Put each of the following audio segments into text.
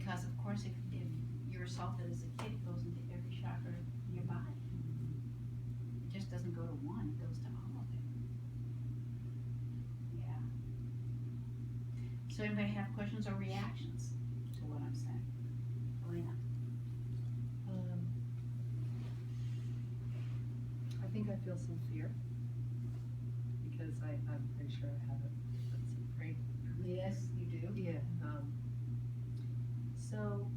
Because of course, if you're assaulted as a kid, it goes into every chakra in your body. It just doesn't go to one, it goes to all of it. Yeah. So anybody have questions or reactions to what I'm saying? Elena? I think I feel some fear because I'm pretty sure I have it. That's great. Yes, you do. Yeah. So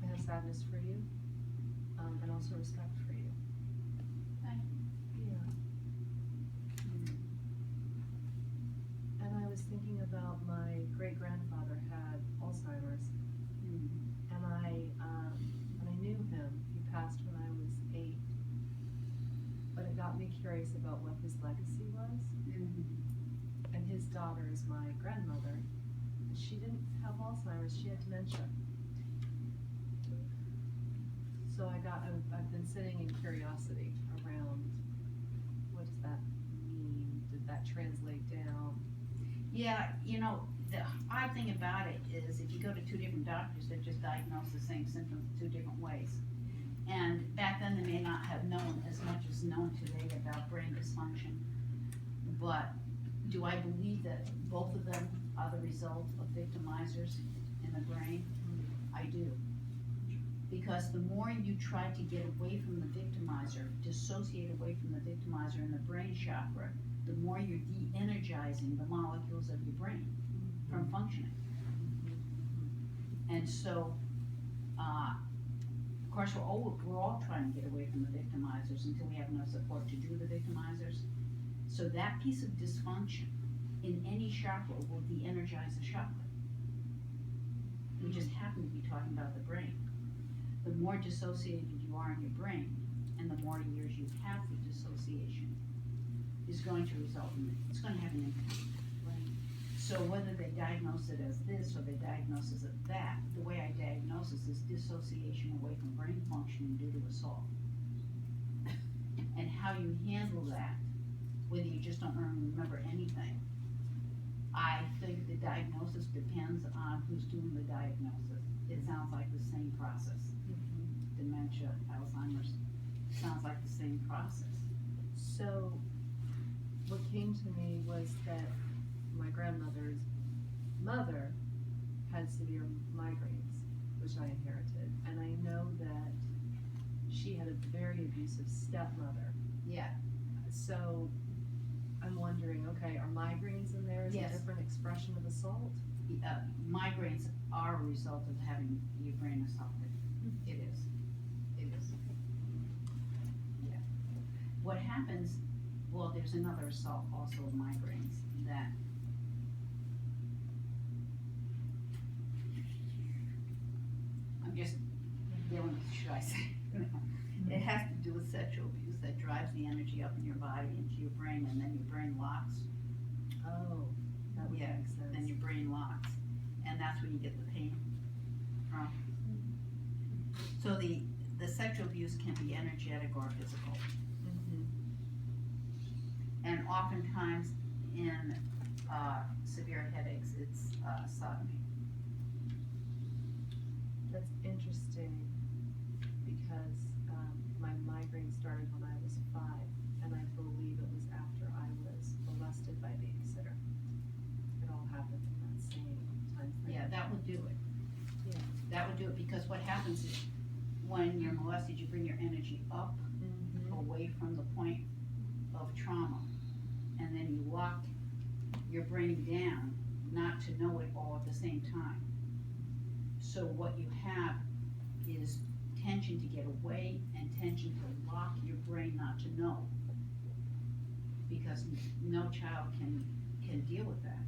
I have sadness for you, and also respect for you. Thank you. Yeah. And I was thinking about my great-grandfather had Alzheimer's, and I knew him. He passed when I was 8, but it got me curious about what his legacy was. And his daughter is my grandmother. She didn't have Alzheimer's, she had dementia. So I've been sitting in curiosity around, what does that mean? Did that translate down? Yeah, you know, the odd thing about it is if you go to 2 different doctors that just diagnose the same symptoms 2 different ways. And back then they may not have known as much as known today about brain dysfunction. But do I believe that both of them are the result of victimizers in the brain? I do. Because the more you try to get away from the victimizer, dissociate away from the victimizer in the brain chakra, the more you're de-energizing the molecules of your brain from functioning. And so, of course, we're all trying to get away from the victimizers until we have enough support to do the victimizers. So that piece of dysfunction in any chakra will de-energize the chakra. We just happen to be talking about the brain. The more dissociated you are in your brain, and the more years you have the dissociation, is going to result in, it's going to have an impact. Right? So whether they diagnose it as this or they diagnose it as that, the way I diagnose it is dissociation away from brain functioning due to assault. And how you handle that, whether you just don't remember anything, I think the diagnosis depends on who's doing the diagnosis. It sounds like the same process. Dementia, Alzheimer's, sounds like the same process. So what came to me was that my grandmother's mother had severe migraines, which I inherited, and I know that she had a very abusive stepmother. Yeah. So I'm wondering, okay, are migraines in there as Yes. a different expression of assault? Migraines are a result of having your brain assaulted. It is. It is. Yeah. What happens, well, there's another assault also of migraines that I'm just dealing with, should I say? It has to do with sexual abuse that drives the energy up in your body into your brain, and then your brain locks. Oh, that would make sense. Then your brain locks, and that's when you get the pain from. So the sexual abuse can be energetic or physical. And oftentimes in severe headaches, it's sodomy. That's interesting because my migraine started when I was 5, and I believe it was after I was molested by a babysitter. It all happened in that same time frame. Yeah, that would do it. Yeah. That would do it, because what happens is when you're molested, you bring your energy up away from the point of trauma, and then you lock your brain down not to know it all at the same time. So what you have is tension to get away and tension to lock your brain not to know, because no child can deal with that.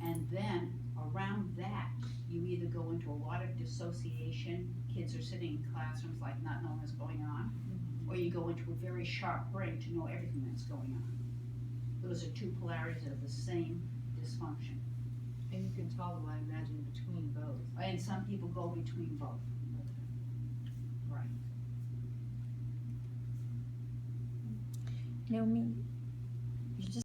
And then around that, you either go into a lot of dissociation, kids are sitting in classrooms like not knowing what's going on, or you go into a very sharp brain to know everything that's going on. Those are 2 polarities of the same dysfunction. And you can toggle, I imagine, between both. And some people go between both. Right. Naomi,